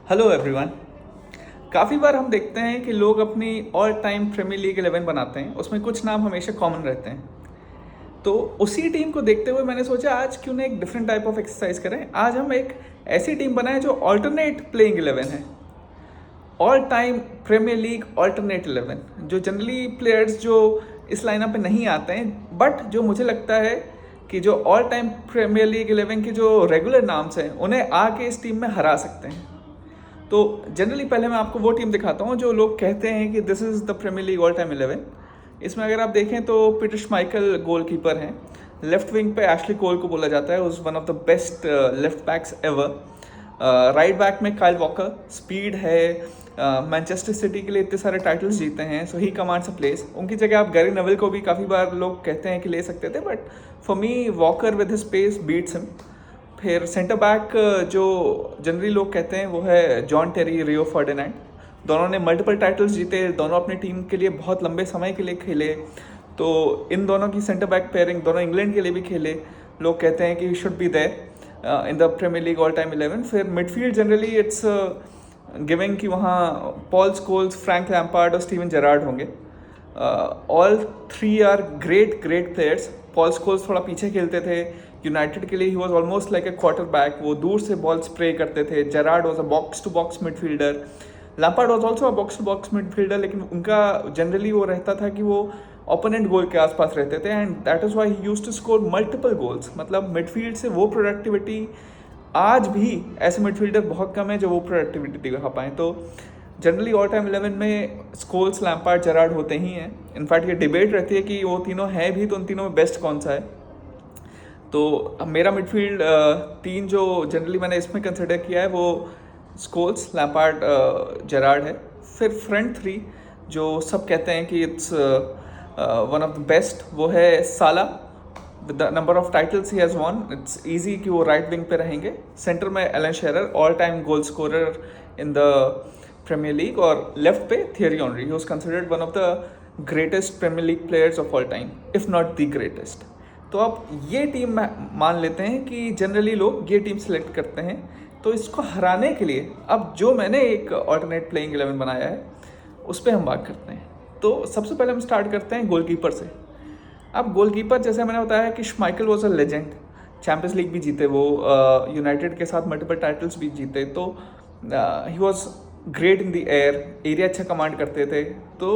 Hello everyone. काफ़ी बार हम देखते हैं कि लोग अपनी ऑल टाइम प्रीमियर लीग 11 बनाते हैं, उसमें कुछ नाम हमेशा कॉमन रहते हैं। तो उसी टीम को देखते हुए मैंने सोचा आज क्यों ना एक डिफरेंट टाइप ऑफ एक्सरसाइज करें। आज हम एक ऐसी टीम बनाएं जो ऑल्टरनेट प्लेइंग 11 है, all time Premier League alternate 11। जो जनरली प्लेयर्स जो इस लाइनअप पे नहीं आते हैं, बट जो मुझे लगता है कि जो ऑल टाइम प्रीमियर लीग 11 के जो रेगुलर नाम्स हैं उन्हें आके इस टीम में हरा सकते हैं। तो जनरली पहले मैं आपको वो टीम दिखाता हूँ जो लोग कहते हैं कि this is the Premier League all time 11। इसमें अगर आप देखें तो पीटर श्माइकल गोलकीपर हैं। लेफ्ट विंग पे एशली कोल को बोला जाता है, was one of the best left backs ever. Right back में काइल वॉकर, स्पीड है, मैनचेस्टर सिटी के लिए इतने सारे टाइटल्स जीते हैं, सो ही कमांड्स अ प्लेस। उनकी जगह आप गैरी नेविल को भी काफ़ी बार लोग कहते हैं कि ले सकते थे, but for me Walker with his space beats him. फिर सेंटर बैक जो जनरली लोग कहते हैं वो है जॉन टेरी, रियो फर्डिनेंड। दोनों ने मल्टीपल टाइटल्स जीते, दोनों अपनी टीम के लिए बहुत लंबे समय के लिए खेले। तो इन दोनों की सेंटर बैक पेयरिंग, दोनों इंग्लैंड के लिए भी खेले। लोग कहते हैं कि should be there in the Premier League all time 11। फिर मिडफील्ड जनरली इट्स गिविंग कि वहाँ पॉल स्कोल्स, फ्रैंक लैम्पार्ड और स्टीवन जेरार्ड होंगे। All three are great players. Paul Scholes थोड़ा पीछे खेलते थे यूनाइटेड के लिए, he was almost like a quarterback, वो दूर से बॉल स्प्रे करते थे। Gerrard was a box to box midfielder. Lampard was also a box to box midfielder, लेकिन उनका जनरली वो रहता था कि वो ओपोनेंट गोल के आसपास रहते थे, and that is why he used to score multiple goals. मतलब मिडफील्ड से वो प्रोडक्टिविटी आज भी ऐसे मिडफील्डर बहुत कम है जो वो प्रोडक्टिविटी दिखा पाएँ। तो जनरली ऑल टाइम 11 में स्कोल्स, लैम्पार्ड, जेरार्ड होते ही हैं। इनफैक्ट ये डिबेट रहती है कि वो तीनों हैं भी, तो उन तीनों में बेस्ट कौन सा है। तो मेरा मिडफील्ड तीन जो जनरली मैंने इसमें कंसिडर किया है वो स्कोल्स, लैम्पार्ड, जेरार्ड है। फिर फ्रंट थ्री जो सब कहते हैं कि it's one of the best, वो है साला। With the number of titles he has won, it's easy कि वो राइट विंग पे रहेंगे। सेंटर में Alan Shearer, all time goal scorer in the Premier League. और लेफ्ट पे Thierry Henry, he was considered one of the greatest Premier League players of all time, if not the greatest. तो अब ये team मान लेते हैं कि generally लोग ये टीम सेलेक्ट करते हैं। तो इसको हराने के लिए अब जो मैंने एक ऑल्टरनेट प्लेइंग 11 बनाया है उस पर हम बात करते हैं। तो सबसे पहले हम स्टार्ट करते हैं गोलकीपर से। अब गोलकीपर जैसे मैंने बताया कि Schmeichel was a legend, champions league भी जीते वो, यूनाइटेड के साथ मल्टीपल टाइटल्स भी जीते। तो he was great in the air, area अच्छा कमांड करते थे। तो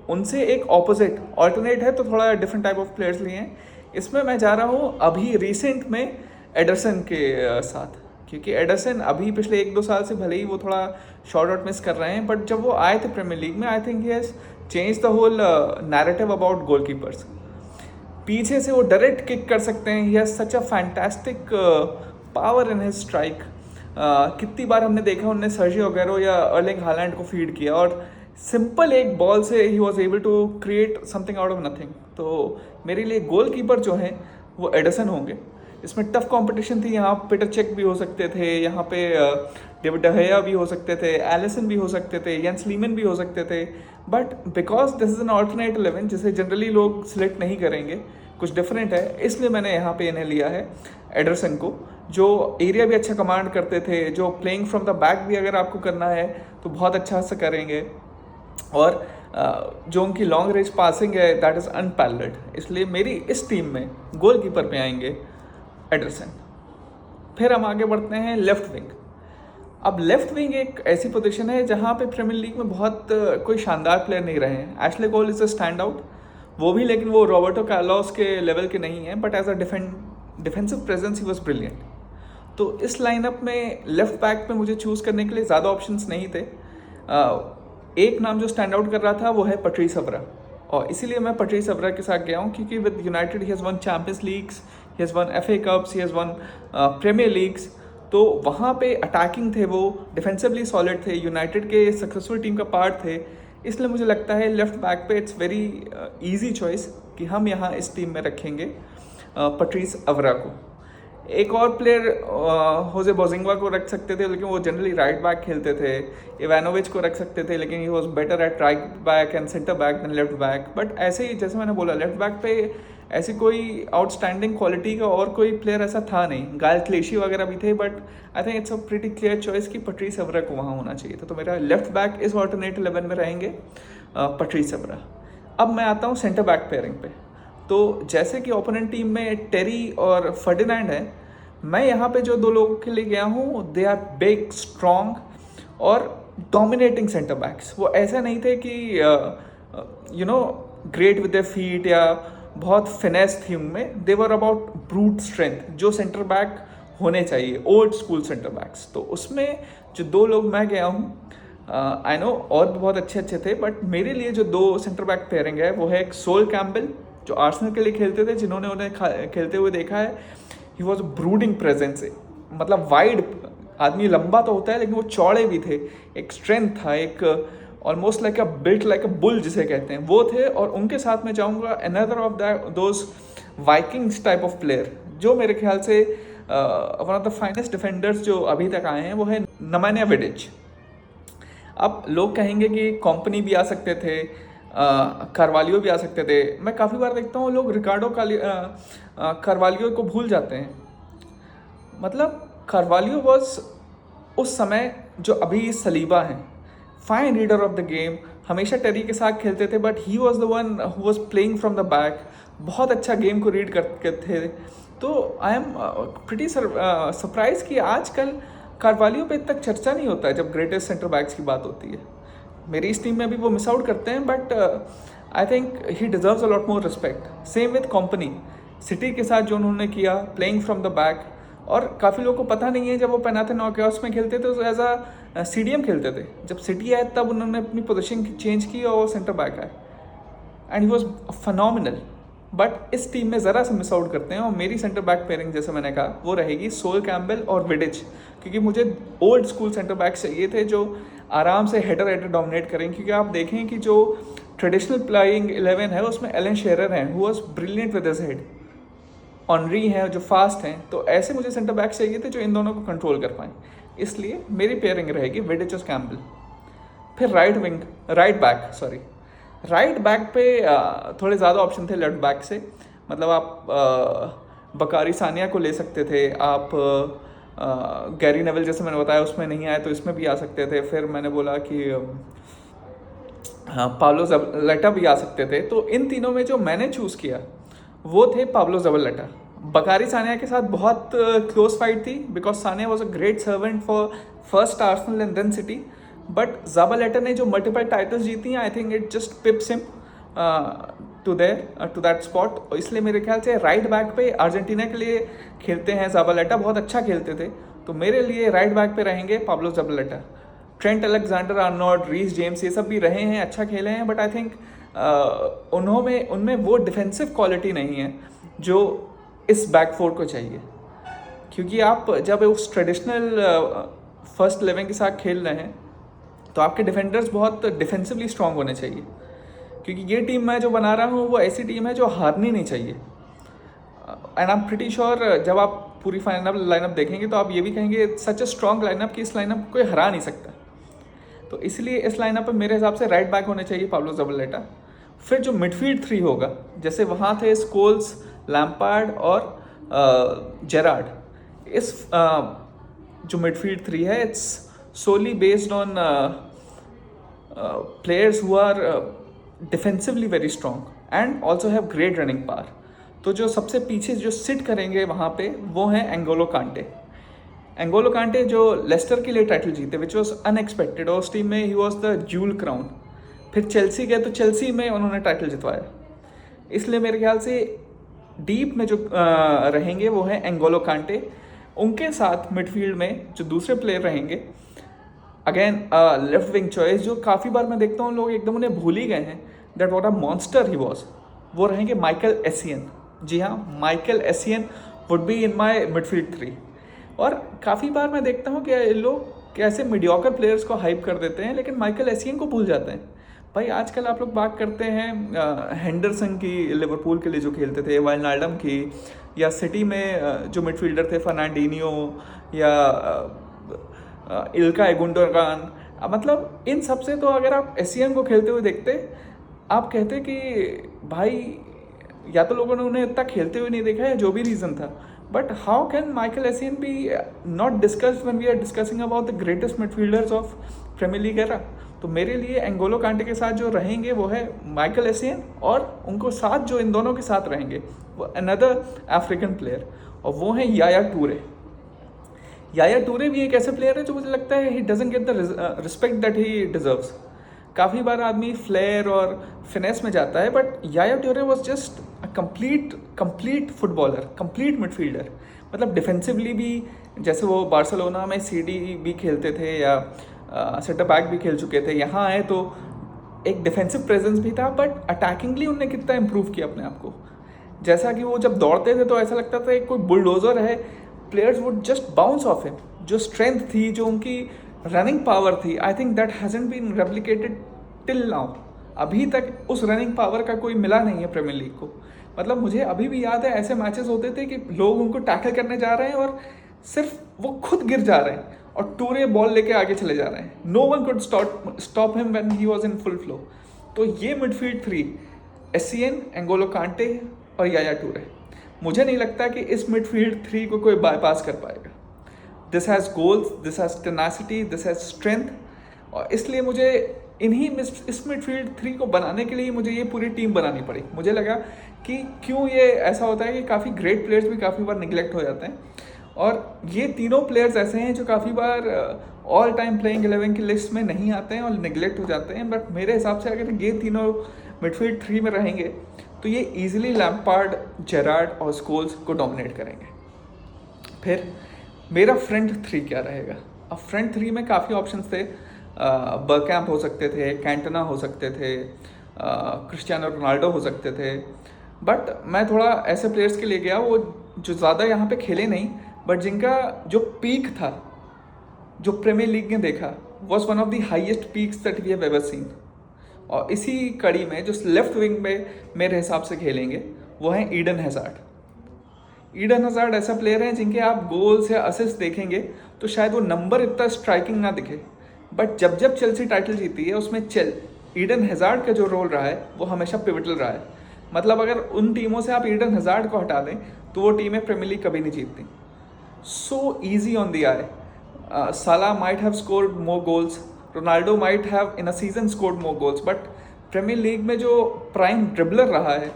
उनसे एक ऑपोजिट ऑल्टरनेट है, तो थोड़ा डिफरेंट टाइप ऑफ प्लेयर्स लिए हैं। इसमें मैं जा रहा हूँ अभी रिसेंट में एडरसन के साथ, क्योंकि एडरसन अभी पिछले 1-2 साल से भले ही वो थोड़ा शॉर्ट आउट मिस कर रहे हैं, बट जब वो आए थे प्रीमियर लीग में, I think he has change the whole narrative about goalkeepers. पीछे से वो डायरेक्ट किक कर सकते हैं, he has such a fantastic power in his strike. कितनी बार हमने देखा उन्होंने सर्जियो अगुएरो या अर्लिंग हालैंड को फीड किया, और सिंपल एक बॉल से he was able to create something out of nothing. तो मेरे लिए गोलकीपर जो हैं वो एडरसन होंगे। इसमें टफ कंपटीशन थी, यहाँ पीटर चेक भी हो सकते थे, यहाँ पे डेविड डहेया भी हो सकते थे, एलिसन भी हो सकते थे, जेंस लीमन भी हो सकते थे। But because this is an alternate 11 जिसे जनरली लोग सिलेक्ट नहीं करेंगे, कुछ डिफरेंट है, इसलिए मैंने यहाँ पे इन्हें लिया है एडरसन को, जो एरिया भी अच्छा कमांड करते थे, जो प्लेइंग फ्रॉम द बैक भी अगर आपको करना है तो बहुत अच्छा से करेंगे, और जो उनकी लॉन्ग रेंज पासिंग है दैट इज़ अनपैरेलल्ड। इसलिए मेरी इस टीम में गोलकीपर पे आएंगे एडरसन। फिर हम आगे बढ़ते हैं लेफ्ट विंग। अब लेफ्ट विंग एक ऐसी पोजीशन है जहाँ पे प्रीमियर लीग में बहुत कोई शानदार प्लेयर नहीं रहे हैं। Ashley Cole is a standout, वो भी, लेकिन वो रॉबर्टो कार्लोस के लेवल के नहीं हैं, but as a defensive presence he was brilliant. तो इस लाइनअप में लेफ्ट बैक में मुझे चूज़ करने के लिए ज़्यादा ऑप्शंस नहीं थे। एक नाम जो स्टैंड आउट कर रहा था वो है पैट्रिस एवरा, और इसीलिए मैं पैट्रिस एवरा के साथ गया हूँ, क्योंकि with United he has won Champions Leagues, he has won FA cups, he has won Premier Leagues. तो वहाँ पे अटैकिंग थे वो, डिफेंसिवली सॉलिड थे, यूनाइटेड के सक्सेसफुल टीम का पार्ट थे। इसलिए मुझे लगता है लेफ्ट बैक पे इट्स वेरी ईजी चॉइस कि हम यहाँ इस टीम में रखेंगे पैट्रिस एवरा को। एक और प्लेयर होजे बोजिंगवा को रख सकते थे, लेकिन वो जनरली राइट बैक खेलते थे। इवानोविच को रख सकते थे, लेकिन he was better at right back and centre back than left back. But ऐसे ही जैसे मैंने बोला, लेफ्ट बैक पे ऐसी कोई आउटस्टैंडिंग क्वालिटी का और कोई प्लेयर ऐसा था नहीं। गायल क्लेशी वगैरह भी थे, but I think it's a pretty clear choice कि पैट्रिस एवरा को वहाँ होना चाहिए था। तो मेरा लेफ्ट बैक इस ऑल्टरनेट 11 में रहेंगे पैट्रिस एवरा। अब मैं आता हूँ सेंटर बैक पेयरिंग पे। तो जैसे कि ओपोनेंट टीम में टेरी और फर्डिनैंड है, मैं यहाँ पे जो दो लोगों के लिए गया हूँ, दे आर बिग, स्ट्रॉन्ग और डोमिनेटिंग सेंटर बैक्स। वो ऐसा नहीं थे कि you know great with the feet या बहुत फिनेस थी उनमें। दे वर अबाउट ब्रूट स्ट्रेंथ, जो सेंटर बैक होने चाहिए, ओल्ड स्कूल सेंटर बैक्स। तो उसमें जो दो लोग मैं गया हूँ, आई नो और भी बहुत अच्छे अच्छे थे, बट मेरे लिए जो दो सेंटर बैक पेयरिंग है वो है एक सोल कैम्पबेल, जो आर्सेनल के लिए खेलते थे, जिन्होंने उन्हें खेलते हुए देखा है। ही वॉज ब्रूडिंग प्रेजेंस, मतलब वाइड आदमी, लंबा तो होता है लेकिन वो चौड़े भी थे, एक स्ट्रेंथ था, एक almost like a built like a bull जिसे कहते हैं, वो थे। और उनके साथ मैं चाहूँगा another of those Vikings type of player, जो मेरे ख्याल से one of the finest defenders जो अभी तक आए हैं, वो है नेमान्या विडिच। अब लोग कहेंगे कि कंपनी भी आ सकते थे, कार्वालियो भी आ सकते थे। मैं काफ़ी बार देखता हूँ लोग रिकार्डो कार्वालियो को भूल जाते हैं। मतलब कार्वालियो वॉज उस समय जो अभी सलीबा हैं, fine reader of the game, हमेशा टेरी के साथ खेलते थे, but he was the one who was playing from the back, बहुत अच्छा गेम को रीड करते थे। तो आई एम प्रिटी सरप्राइज कि आजकल कार्वालियो पे इतना चर्चा नहीं होता है जब ग्रेटेस्ट सेंटर बैक्स की बात होती है। मेरी इस टीम में भी वो मिस आउट करते हैं, but I think he deserves a lot more respect. Same with company, city के साथ जो उन्होंने किया प्लेइंग फ्रॉम द बैक, और काफ़ी लोगों को पता नहीं है, जब वो पेनाथेनॉकआउट्स में खेलते थे तो एज अ CDM खेलते थे। जब सिटी आए तब उन्होंने अपनी पोजीशन चेंज की और वो सेंटर बैक आए, एंड ही वॉज फनॉमिनल। बट इस टीम में ज़रा सा मिस आउट करते हैं, और मेरी सेंटर बैक पेयरिंग जैसे मैंने कहा वो रहेगी सोल कैम्पबेल और विडिच, क्योंकि मुझे ओल्ड स्कूल सेंटर बैक चाहिए थे जो आराम से हेडर डोमिनेट करें। क्योंकि आप देखें कि जो ट्रेडिशनल प्लेइंग 11 है उसमें एलन शेरर हैं, who was brilliant with his head, Henry हैं जो फास्ट हैं। तो ऐसे मुझे सेंटर बैक चाहिए थे जो इन दोनों को कंट्रोल कर पाएँ, इसलिए मेरी पेयरिंग रहेगी विडिच और कैम्पबेल। फिर राइट बैक पे थोड़े ज़्यादा ऑप्शन थे लेफ्ट बैक से। मतलब आप बकारी सानिया को ले सकते थे, आप गैरी नेवल जैसे मैंने बताया उसमें नहीं आए तो इसमें भी आ सकते थे। फिर मैंने बोला कि पाब्लो ज़बलेटा भी आ सकते थे। तो इन तीनों में जो मैंने चूज़ किया वो थे पाब्लो ज़बलेटा। बकारी सानिया के साथ बहुत क्लोज फाइट थी, because Sagna was a great servant for first Arsenal and then City, but Zabaleta ने जो मल्टीपल टाइटल्स जीती हैं, I think it just pips him to that spot. इसलिए मेरे ख्याल से राइट बैक पे अर्जेंटीना के लिए खेलते हैं ज़बलेटा, बहुत अच्छा खेलते थे, तो मेरे लिए राइट बैक पे रहेंगे Pablo Zabaleta. Trent Alexander Arnold, Reece James, ये सब भी रहे हैं, अच्छा खेले हैं, बट आई थिंक उनमें वो डिफेंसिव क्वालिटी नहीं है जो इस बैक फोर को चाहिए। क्योंकि आप जब उस ट्रेडिशनल फर्स्ट 11 के साथ खेल रहे हैं तो आपके डिफेंडर्स बहुत डिफेंसिवली स्ट्रांग होने चाहिए, क्योंकि ये टीम मैं जो बना रहा हूँ वो ऐसी टीम है जो हारनी नहीं चाहिए। And I am pretty sure जब आप पूरी फाइनल लाइनअप देखेंगे तो आप ये भी कहेंगे सच अ स्ट्रॉन्ग लाइनअप कि इस लाइनअप कोई हरा नहीं सकता। तो इसलिए इस लाइनअप पे मेरे हिसाब से राइट बैक होने चाहिए पाब्लो ज़बलेटा। फिर जो मिडफील्ड 3 होगा, जैसे वहाँ थे स्कोल्स, लैम्पार्ड और जेरार्ड, इस जो मिडफील्ड 3 है it's solely based on players who are defensively very strong and also have great running power. तो जो सबसे पीछे जो सिट करेंगे वहाँ पे वो हैं एंगोलो कांटे जो लेस्टर के लिए टाइटल जीते, विच वॉज अनएक्सपेक्टेड, और उस टीम में he was the joule crown. फिर चेल्सी गए तो चेल्सी में उन्होंने टाइटल जितवाया। इसलिए मेरे ख्याल से डीप में जो रहेंगे वो हैं एंगोलो कांटे। उनके साथ मिडफील्ड में जो दूसरे प्लेयर रहेंगे, अगेन लेफ्ट विंग चॉइस, जो काफ़ी बार मैं देखता हूँ लोग एकदम उन्हें भूल ही गए हैं, that what a monster he was, वो रहेंगे माइकल एसियन। जी हाँ, Michael Asian would be in my midfield 3। और काफ़ी बार मैं देखता हूँ कि लोग कैसे मीडियोकर प्लेयर्स को हाइप कर देते हैं लेकिन माइकल एसियन को भूल जाते हैं। भाई आजकल आप लोग बात करते हैं हेंडरसन की, लिवरपूल के लिए जो खेलते थे, वाइनल्डम की, या सिटी में जो मिडफील्डर थे फर्नांडिनियो या इल्का गुंडोगान, मतलब इन सब से तो अगर आप एशियन को खेलते हुए देखते, आप कहते कि भाई या तो लोगों ने उन्हें इतना खेलते हुए नहीं देखा है, जो भी रीज़न था, but how can Michael Essien be not discussed when we are discussing about the greatest midfielders of Premier League era. तो मेरे लिए एंगोलो कांटे के साथ जो रहेंगे वो है माइकल एसियन, और उनको साथ जो इन दोनों के साथ रहेंगे वो अनदर अफ्रीकन प्लेयर, और वो है याया टूरे। याया टूरे भी एक ऐसे प्लेयर है जो मुझे लगता है he doesn't get the respect that he deserves. काफ़ी बार आदमी फ्लेयर और फिनेस में जाता है, but Yaya Toure was just a complete footballer, complete midfielder. मतलब डिफेंसिवली भी, जैसे वो बार्सिलोना में सीडी भी खेलते थे या सेंटर बैक भी खेल चुके थे, यहाँ आए तो एक डिफेंसिव प्रेजेंस भी था, बट अटैकिंगली उनने कितना इम्प्रूव किया अपने आप को। जैसा कि वो जब दौड़ते थे तो ऐसा लगता था एक कोई बुलडोजर है, players would just bounce off him. जो स्ट्रेंथ थी, जो उनकी रनिंग पावर थी, I think that hasn't been replicated till now. अभी तक उस रनिंग पावर का कोई मिला नहीं है प्रीमियर लीग को। मतलब मुझे अभी भी याद है ऐसे मैचेस होते थे कि लोग उनको टैकल करने जा रहे हैं और सिर्फ वो खुद गिर जा रहे हैं और टूरे बॉल लेके आगे चले जा रहे हैं। No one could stop him when he was in full flow. तो ये मिडफील्ड थ्री, एसियन, एंगोलो कांटे और याया टूरे, मुझे नहीं लगता कि इस मिडफील्ड थ्री को कोई बाईपास कर पाएगा। This has goals, this has tenacity, this has strength, और इसलिए मुझे इस मिडफील्ड थ्री को बनाने के लिए मुझे ये पूरी टीम बनानी पड़ी। मुझे लगा कि क्यों ये ऐसा होता है कि काफ़ी ग्रेट प्लेयर्स भी काफ़ी बार निगलेक्ट हो जाते हैं, और ये तीनों प्लेयर्स ऐसे हैं जो काफ़ी बार ऑल टाइम प्लेइंग 11 की लिस्ट में नहीं आते हैं और निगलेक्ट हो जाते हैं। बट मेरे हिसाब से अगर ये तीनों मिडफील्ड थ्री में रहेंगे तो ये ईजिली लैम्पार्ड, जेरार्ड और स्कोल्स को डोमिनेट करेंगे। फिर मेरा फ्रंट थ्री क्या रहेगा? अब फ्रंट थ्री में काफ़ी ऑप्शंस थे। बरकैम्प हो सकते थे, कैंटना हो सकते थे, क्रिस्टियानो रोनाल्डो हो सकते थे, बट मैं थोड़ा ऐसे प्लेयर्स के लिए गया वो जो ज़्यादा यहाँ पे खेले नहीं, बट जिनका जो पीक था, जो प्रीमियर लीग ने देखा, was one of the highest peaks that we have ever seen. और इसी कड़ी में जो लेफ्ट विंग में मेरे हिसाब से खेलेंगे वो हैं ईडन हैजार्ड। ईडन हैजार्ड ऐसा प्लेयर है जिनके आप गोल्स या असिस्ट देखेंगे तो शायद वो नंबर इतना स्ट्राइकिंग ना दिखे, बट जब जब चेल्सी टाइटल जीती है उसमें ईडन हैजार्ड का जो रोल रहा है वो हमेशा पिवटल रहा है। मतलब अगर उन टीमों से आप ईडन हैजार्ड को हटा दें तो वो टीमें प्रीमियर लीग कभी नहीं जीतती। So easy on the I. Salah might have scored more goals, Ronaldo might have in a season scored more goals, but Premier League में जो प्राइम ड्रिबलर रहा है,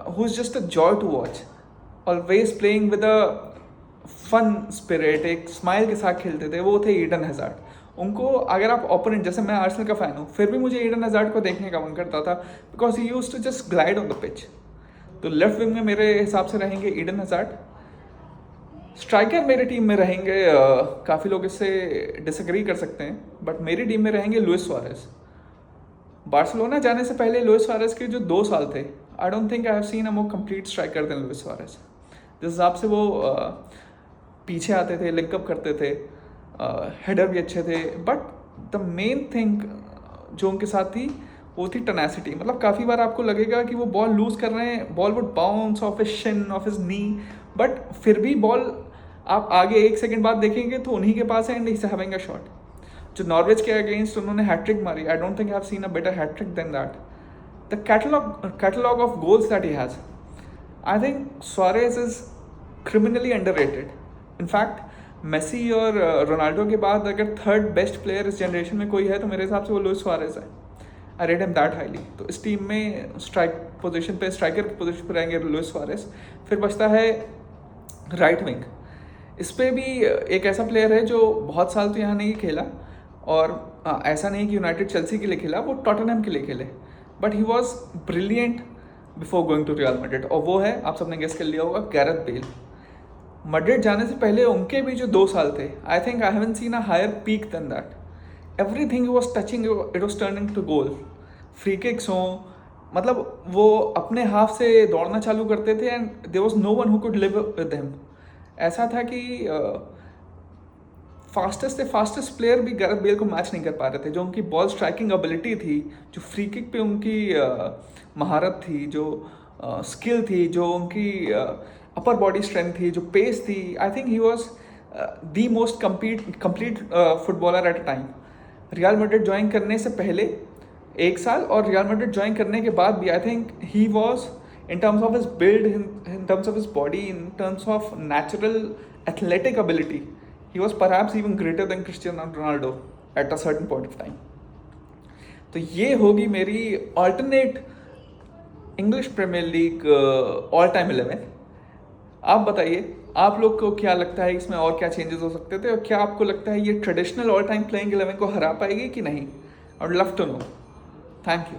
who is just a joy to watch, always playing with a fun spirit, एक smile के साथ खेलते थे, वो थे ईडन हैजार्ड। उनको अगर आप ओपोनेंट, जैसे मैं आर्सेनल का फ़ैन हूँ, फिर भी मुझे ईडन हैजार्ड को देखने का मन करता था because he used to just glide on the pitch. तो लेफ्ट विंग में मेरे हिसाब से रहेंगे ईडन हैजार्ड। स्ट्राइकर मेरी टीम में रहेंगे, काफ़ी लोग इससे डिसएग्री कर सकते हैं, बट मेरी टीम में रहेंगे लुइस सुआरेज। बार्सिलोना जाने से पहले लुइस सुआरेज के जो 2 साल थे, I don't think I have seen a more complete striker than Luis Suarez. जिस हिसाब से वो पीछे आते थे, लिंकअप करते थे, हेडर भी अच्छे थे, बट द मेन थिंग जो उनके साथ थी वो थी टेनासिटी। मतलब काफ़ी बार आपको लगेगा कि वो बॉल लूज़ कर रहे हैं, ball would bounce off his Shin, of his knee, but फिर भी बॉल आप आगे 1 सेकंड बाद देखेंगे तो उन्हीं के पास है and is having a shot. जो नॉर्वेज के अगेंस्ट उन्होंने हैट्रिक मारी, I don't think I have seen a better hattrick than that. The catalogue of goals that he has, I think Suarez is criminally underrated. In fact Messi और Ronaldo के बाद अगर third best player इस generation में कोई है तो मेरे हिसाब से वो लुइस सुआरेज है। आई रेट हिम दैट हाईली। तो इस टीम में स्ट्राइकर की पोजीशन पर रहेंगे लुइस सुआरेज। फिर बचता है राइट विंग। इस पर भी एक ऐसा प्लेयर है जो बहुत साल तो यहाँ नहीं खेला, और ऐसा नहीं कि यूनाइटेड चेल्सी के लिए खेला, वो टॉटनहम के लिए खेले, but he was brilliant before going to Real Madrid, और वो है, आप सबने गेस कर लिया होगा, गैरेथ बेल। मैड्रिड जाने से पहले उनके भी जो 2 साल थे, I think I haven't seen a higher peak than that. Everything he was touching, it was turning to goal. Free kicks हों, मतलब वो अपने हाफ से दौड़ना चालू करते थे and there was no one who could live with him. ऐसा था कि फास्टेस्ट प्लेयर भी गैरेथ बेल को मैच नहीं कर पा रहे थे। जो उनकी बॉल स्ट्राइकिंग एबिलिटी थी, जो फ्री किक पे उनकी महारत थी, जो स्किल थी, जो उनकी अपर बॉडी स्ट्रेंथ थी, जो पेस थी, I think he was the most complete footballer at a time. Real Madrid join करने से पहले 1 साल और रियल मैड्रिड ज्वाइन करने के बाद भी आई think he was in terms of his build, in terms of his body, in terms of natural athletic ability, he was perhaps even greater than Cristiano Ronaldo at a certain point of time. तो ये होगी मेरी alternate English Premier League all time 11। आप बताइए आप लोग को क्या लगता है इसमें और क्या चेंजेस हो सकते थे, और क्या आपको लगता है ये ट्रेडिशनल ऑल टाइम प्लेइंग 11 को हरा पाएगी कि नहीं? I would love to know. Thank you.